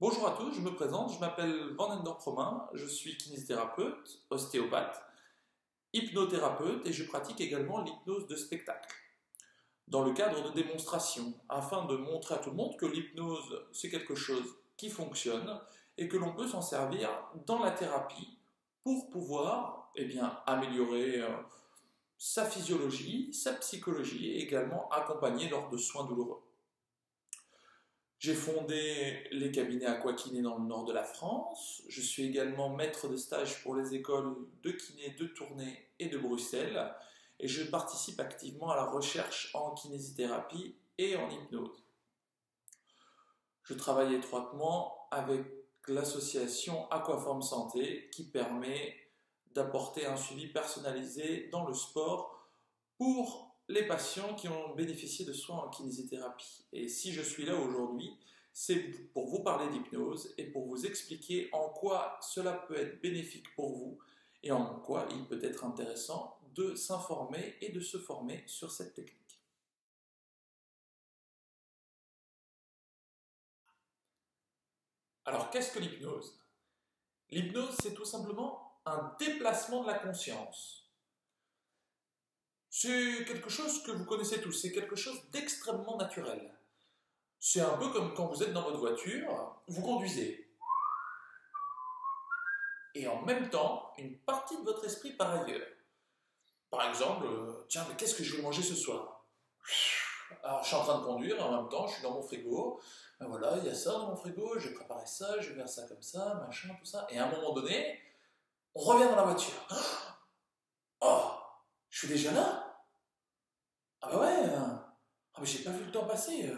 Bonjour à tous, je me présente, je m'appelle Van Endorp Romain, je suis kinésithérapeute, ostéopathe, hypnothérapeute et je pratique également l'hypnose de spectacle dans le cadre de démonstrations afin de montrer à tout le monde que l'hypnose c'est quelque chose qui fonctionne et que l'on peut s'en servir dans la thérapie pour pouvoir améliorer sa physiologie, sa psychologie et également accompagner lors de soins douloureux. J'ai fondé les cabinets Aquakiné dans le nord de la France. Je suis également maître de stage pour les écoles de kiné de Tournai et de Bruxelles. Et je participe activement à la recherche en kinésithérapie et en hypnose. Je travaille étroitement avec l'association Aquaform Santé qui permet d'apporter un suivi personnalisé dans le sport pour les patients qui ont bénéficié de soins en kinésithérapie. Et si je suis là aujourd'hui, c'est pour vous parler d'hypnose et pour vous expliquer en quoi cela peut être bénéfique pour vous et en quoi il peut être intéressant de s'informer et de se former sur cette technique. Alors, qu'est-ce que l'hypnose? L'hypnose, c'est tout simplement un déplacement de la conscience. C'est quelque chose que vous connaissez tous, c'est quelque chose d'extrêmement naturel. C'est un peu comme quand vous êtes dans votre voiture, vous conduisez. Et en même temps, une partie de votre esprit part ailleurs. Par exemple, tiens, mais qu'est-ce que je vais manger ce soir? Alors, je suis en train de conduire, et en même temps, je suis dans mon frigo. Ben voilà, il y a ça dans mon frigo, je vais préparer ça, je vais faire ça comme ça, machin, tout ça. Et à un moment donné, on revient dans la voiture. Oh, je suis déjà là? Ah bah ouais, ah mais j'ai pas vu le temps passer.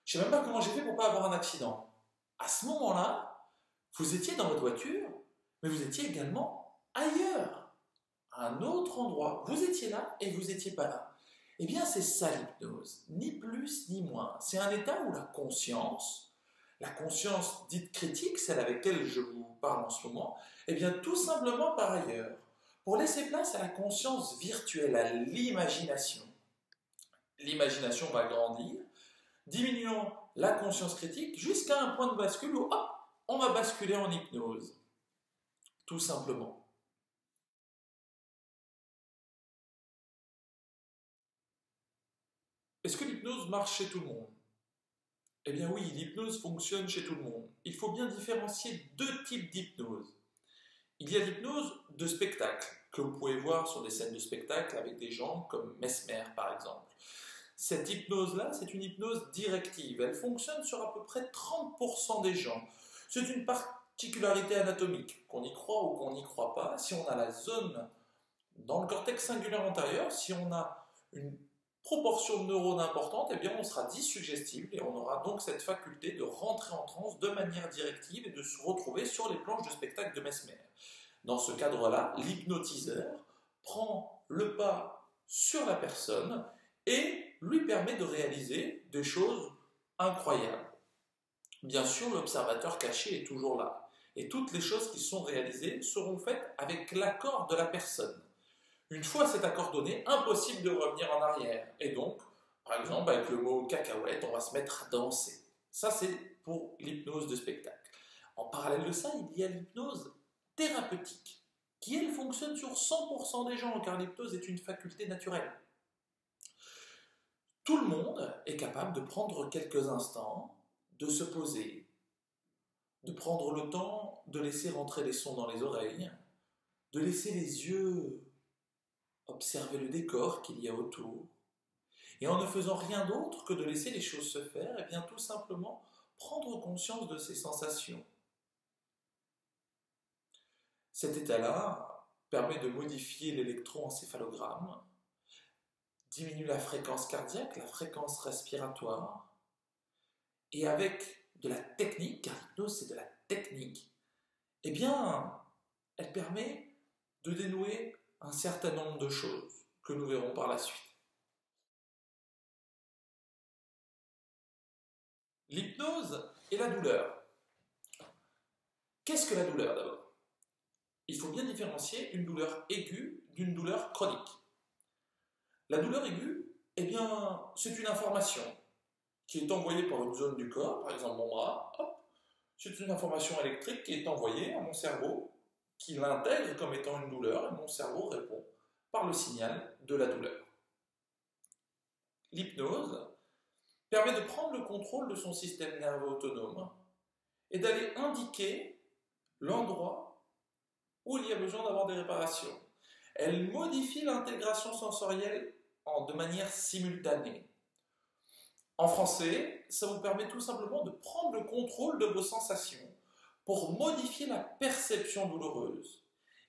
Je sais même pas comment j'ai fait pour pas avoir un accident. À ce moment-là, vous étiez dans votre voiture, mais vous étiez également ailleurs, à un autre endroit. Vous étiez là et vous n'étiez pas là. Eh bien, c'est ça l'hypnose, ni plus ni moins. C'est un état où la conscience dite critique, celle avec laquelle je vous parle en ce moment, eh bien, tout simplement par ailleurs, pour laisser place à la conscience virtuelle, à l'imagination. L'imagination va grandir, diminuant la conscience critique jusqu'à un point de bascule où, hop, on va basculer en hypnose. Tout simplement. Est-ce que l'hypnose marche chez tout le monde? Eh bien oui, l'hypnose fonctionne chez tout le monde. Il faut bien différencier deux types d'hypnose. Il y a l'hypnose de spectacle, que vous pouvez voir sur des scènes de spectacle avec des gens comme Mesmer par exemple. Cette hypnose-là, c'est une hypnose directive. Elle fonctionne sur à peu près 30% des gens. C'est une particularité anatomique, qu'on y croit ou qu'on n'y croit pas. Si on a la zone dans le cortex singulaire antérieur, si on a une proportion de neurones importante, eh bien on sera dissugestible et on aura donc cette faculté de rentrer en transe de manière directive et de se retrouver sur les planches de spectacle de Mesmer. Dans ce cadre-là, l'hypnotiseur prend le pas sur la personne et lui permet de réaliser des choses incroyables. Bien sûr, l'observateur caché est toujours là. Et toutes les choses qui sont réalisées seront faites avec l'accord de la personne. Une fois cet accord donné, impossible de revenir en arrière. Et donc, par exemple, avec le mot cacahuète, on va se mettre à danser. Ça, c'est pour l'hypnose de spectacle. En parallèle de ça, il y a l'hypnose thérapeutique, qui, elle, fonctionne sur 100% des gens, car l'hypnose est une faculté naturelle. Tout le monde est capable de prendre quelques instants, de se poser, de prendre le temps de laisser rentrer les sons dans les oreilles, de laisser les yeux observer le décor qu'il y a autour, et en ne faisant rien d'autre que de laisser les choses se faire, et bien tout simplement prendre conscience de ses sensations. Cet état-là permet de modifier l'électroencéphalogramme, diminue la fréquence cardiaque, la fréquence respiratoire, et avec de la technique, car l'hypnose c'est de la technique, eh bien, elle permet de dénouer un certain nombre de choses que nous verrons par la suite. L'hypnose et la douleur. Qu'est-ce que la douleur d'abord? Il faut bien différencier une douleur aiguë d'une douleur chronique. La douleur aiguë, eh bien, c'est une information qui est envoyée par une zone du corps, par exemple mon bras, hop, C'est une information électrique qui est envoyée à mon cerveau, qui l'intègre comme étant une douleur, et mon cerveau répond par le signal de la douleur. L'hypnose permet de prendre le contrôle de son système nerveux autonome et d'aller indiquer l'endroit où il y a besoin d'avoir des réparations. Elle modifie l'intégration sensorielle de manière simultanée. En français, ça vous permet tout simplement de prendre le contrôle de vos sensations pour modifier la perception douloureuse.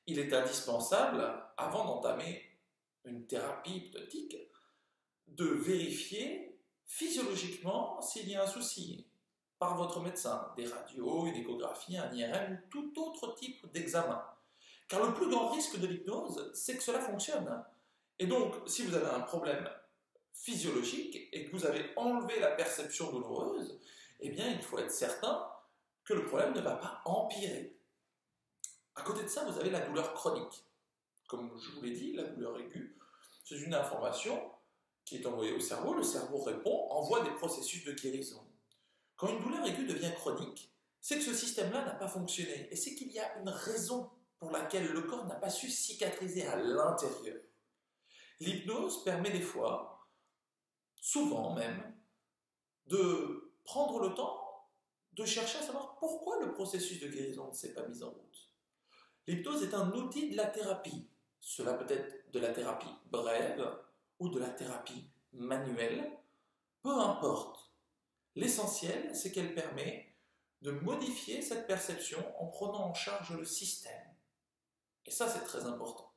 Il est indispensable, avant d'entamer une thérapie hypnotique, de vérifier physiologiquement s'il y a un souci par votre médecin, des radios, une échographie, un IRM ou tout autre type d'examen. Car le plus grand risque de l'hypnose, c'est que cela fonctionne. Et donc, si vous avez un problème physiologique et que vous avez enlevé la perception douloureuse, eh bien, il faut être certain que le problème ne va pas empirer. À côté de ça, vous avez la douleur chronique. Comme je vous l'ai dit, la douleur aiguë, c'est une information qui est envoyée au cerveau, le cerveau répond, envoie des processus de guérison. Quand une douleur aiguë devient chronique, c'est que ce système-là n'a pas fonctionné, et c'est qu'il y a une raison pour laquelle le corps n'a pas su cicatriser à l'intérieur. L'hypnose permet des fois, souvent même, de prendre le temps de chercher à savoir pourquoi le processus de guérison ne s'est pas mis en route. L'hypnose est un outil de la thérapie. Cela peut être de la thérapie brève ou de la thérapie manuelle, peu importe. L'essentiel, c'est qu'elle permet de modifier cette perception en prenant en charge le système. Et ça, c'est très important.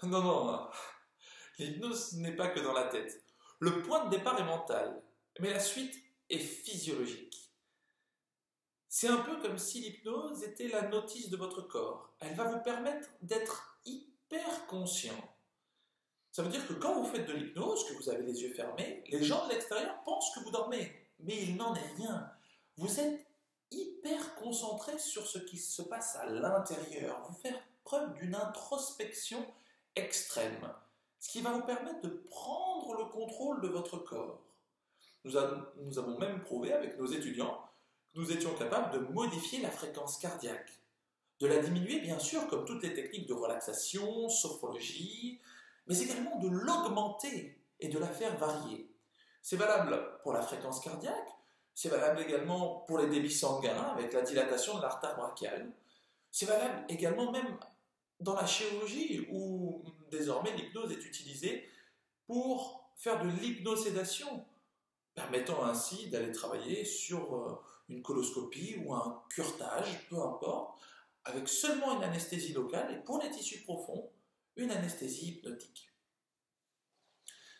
Non, non, l'hypnose n'est pas que dans la tête. Le point de départ est mental, mais la suite est physiologique. C'est un peu comme si l'hypnose était la notice de votre corps. Elle va vous permettre d'être hyper conscient. Ça veut dire que quand vous faites de l'hypnose, que vous avez les yeux fermés, les gens de l'extérieur pensent que vous dormez, mais il n'en est rien. Vous êtes hyper concentré sur ce qui se passe à l'intérieur. Vous faites preuve d'une introspection extrême, ce qui va vous permettre de prendre le contrôle de votre corps. Nous avons même prouvé avec nos étudiants que nous étions capables de modifier la fréquence cardiaque, de la diminuer bien sûr comme toutes les techniques de relaxation, sophrologie, mais également de l'augmenter et de la faire varier. C'est valable pour la fréquence cardiaque, c'est valable également pour les débits sanguins avec la dilatation de l'artère brachiale, c'est valable également même dans la chirurgie où désormais l'hypnose est utilisée pour faire de l'hypnosédation, permettant ainsi d'aller travailler sur une coloscopie ou un curetage, peu importe, avec seulement une anesthésie locale et pour les tissus profonds, une anesthésie hypnotique.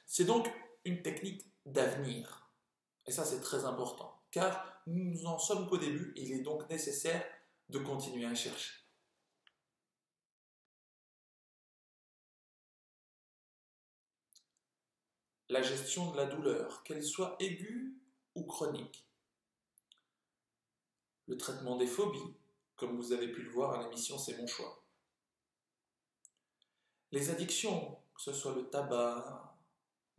C'est donc une technique d'avenir. Et ça, c'est très important, car nous n'en sommes qu'au début, et il est donc nécessaire de continuer à chercher. La gestion de la douleur, qu'elle soit aiguë ou chronique. Le traitement des phobies, comme vous avez pu le voir à l'émission C'est mon choix. Les addictions, que ce soit le tabac,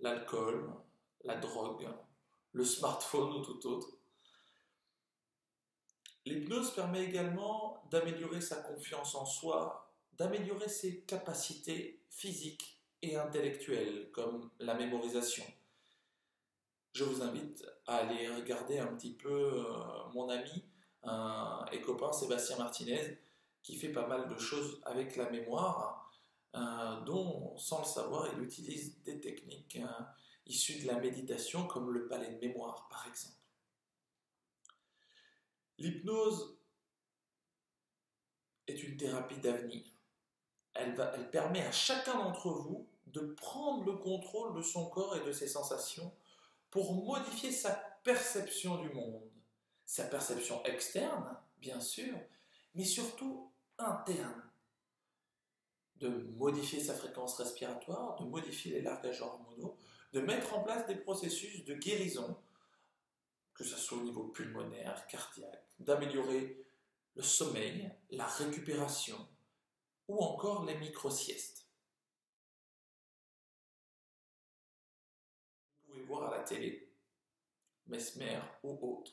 l'alcool, la drogue, le smartphone ou tout autre. L'hypnose permet également d'améliorer sa confiance en soi, d'améliorer ses capacités physiques et intellectuelles, comme la mémorisation. Je vous invite à aller regarder un petit peu mon ami et copain Sébastien Martinez, qui fait pas mal de choses avec la mémoire, dont, sans le savoir, il utilise des techniques issues de la méditation, comme le palais de mémoire, par exemple. L'hypnose est une thérapie d'avenir. Elle permet à chacun d'entre vous de prendre le contrôle de son corps et de ses sensations pour modifier sa perception du monde. Sa perception externe, bien sûr, mais surtout interne. De modifier sa fréquence respiratoire, de modifier les largages hormonaux, de mettre en place des processus de guérison, que ce soit au niveau pulmonaire, cardiaque, d'améliorer le sommeil, la récupération ou encore les micro-siestes. Vous pouvez pu voir à la télé, Mesmer ou autres.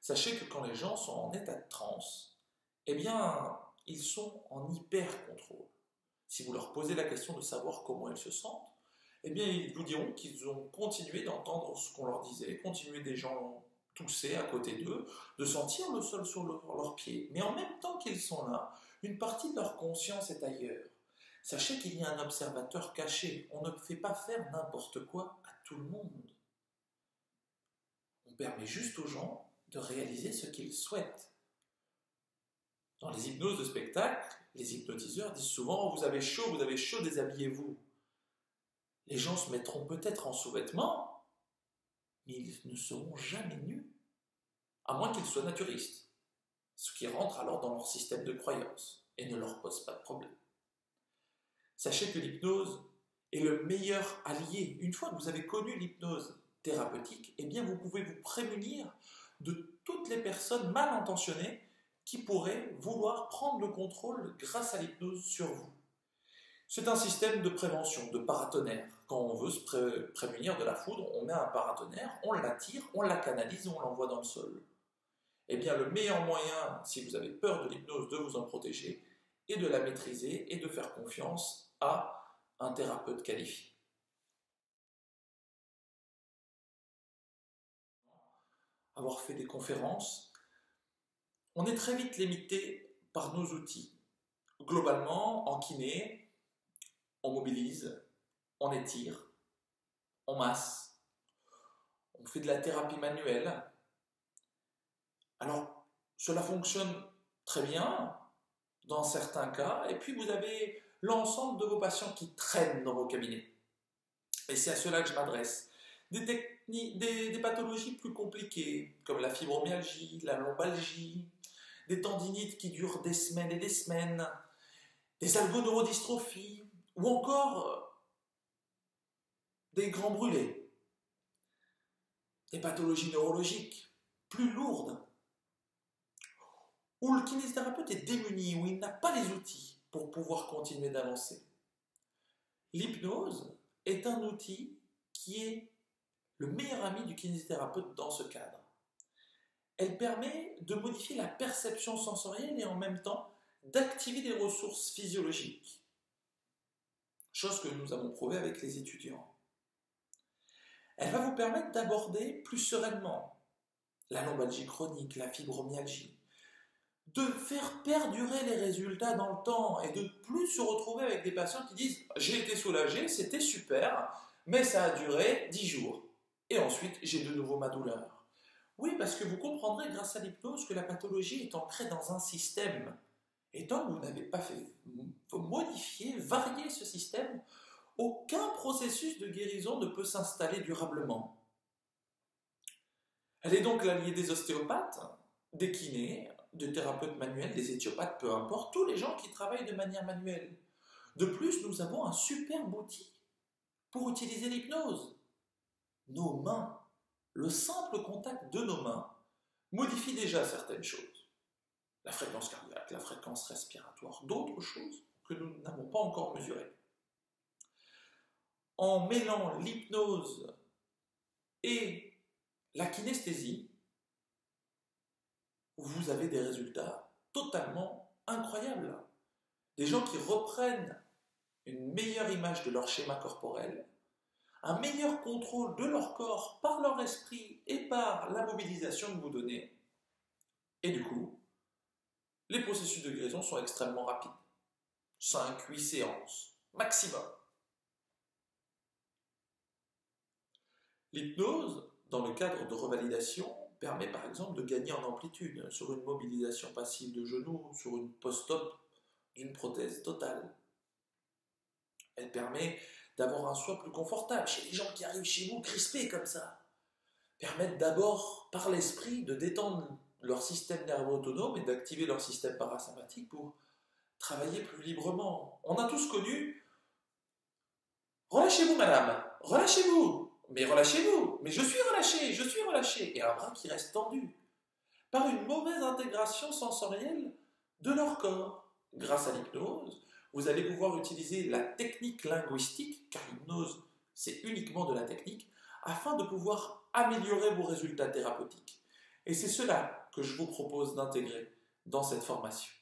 Sachez que quand les gens sont en état de transe, eh bien, ils sont en hyper-contrôle. Si vous leur posez la question de savoir comment ils se sentent, eh bien, ils vous diront qu'ils ont continué d'entendre ce qu'on leur disait, continué des gens tousser à côté d'eux, de sentir le sol sur leurs pieds. Mais en même temps qu'ils sont là, une partie de leur conscience est ailleurs. Sachez qu'il y a un observateur caché. On ne fait pas faire n'importe quoi à tout le monde. On permet juste aux gens de réaliser ce qu'ils souhaitent. Dans les hypnoses de spectacle, les hypnotiseurs disent souvent « vous avez chaud, déshabillez-vous ». Les gens se mettront peut-être en sous-vêtements, mais ils ne seront jamais nus, à moins qu'ils soient naturistes, ce qui rentre alors dans leur système de croyance et ne leur pose pas de problème. Sachez que l'hypnose est le meilleur allié. Une fois que vous avez connu l'hypnose thérapeutique, eh bien vous pouvez vous prémunir de toutes les personnes mal intentionnées qui pourraient vouloir prendre le contrôle grâce à l'hypnose sur vous. C'est un système de prévention, de paratonnerre. Quand on veut se prémunir de la foudre, on met un paratonnerre, on l'attire, on la canalise et on l'envoie dans le sol. Eh bien, le meilleur moyen, si vous avez peur de l'hypnose, de vous en protéger, est de la maîtriser et de faire confiance à un thérapeute qualifié. Avoir fait des conférences, on est très vite limité par nos outils. Globalement, en kiné, on mobilise, on étire, on masse, on fait de la thérapie manuelle. Alors, cela fonctionne très bien dans certains cas, et puis vous avez l'ensemble de vos patients qui traînent dans vos cabinets. Et c'est à cela que je m'adresse. Des pathologies plus compliquées, comme la fibromyalgie, la lombalgie, des tendinites qui durent des semaines et des semaines, des algoneurodystrophies, ou encore des grands brûlés, des pathologies neurologiques plus lourdes, où le kinésithérapeute est démuni, où il n'a pas les outils pour pouvoir continuer d'avancer. L'hypnose est un outil qui est le meilleur ami du kinésithérapeute dans ce cadre. Elle permet de modifier la perception sensorielle et en même temps d'activer des ressources physiologiques. Chose que nous avons prouvé avec les étudiants. Elle va vous permettre d'aborder plus sereinement la lombalgie chronique, la fibromyalgie, de faire perdurer les résultats dans le temps et de plus se retrouver avec des patients qui disent « j'ai été soulagé, c'était super, mais ça a duré 10 jours. Et ensuite, j'ai de nouveau ma douleur. » Oui, parce que vous comprendrez grâce à l'hypnose que la pathologie est ancrée dans un système. Et tant que vous n'avez pas fait modifier, varier ce système, aucun processus de guérison ne peut s'installer durablement. Elle est donc l'alliée des ostéopathes, des kinés, des thérapeutes manuels, des éthiopathes, peu importe, tous les gens qui travaillent de manière manuelle. De plus, nous avons un superbe outil pour utiliser l'hypnose. Nos mains, le simple contact de nos mains, modifie déjà certaines choses. La fréquence cardiaque, la fréquence respiratoire, d'autres choses que nous n'avons pas encore mesurées. En mêlant l'hypnose et la kinesthésie, vous avez des résultats totalement incroyables. Des gens qui reprennent une meilleure image de leur schéma corporel, un meilleur contrôle de leur corps par leur esprit et par la mobilisation que vous donnez. Et du coup, les processus de guérison sont extrêmement rapides. 5-8 séances, maximum. L'hypnose, dans le cadre de revalidation, permet par exemple de gagner en amplitude sur une mobilisation passive de genou, sur une post-op d'une prothèse totale. Elle permet d'avoir un soin plus confortable chez les gens qui arrivent chez vous crispés comme ça. Permettent d'abord, par l'esprit, de détendre leur système nerveux autonome et d'activer leur système parasympathique pour travailler plus librement. On a tous connu « Relâchez-vous, madame, relâchez-vous !» Mais relâchez-vous, mais je suis relâché, et un bras qui reste tendu, par une mauvaise intégration sensorielle de leur corps. Grâce à l'hypnose, vous allez pouvoir utiliser la technique linguistique, car l'hypnose, c'est uniquement de la technique, afin de pouvoir améliorer vos résultats thérapeutiques. Et c'est cela que je vous propose d'intégrer dans cette formation.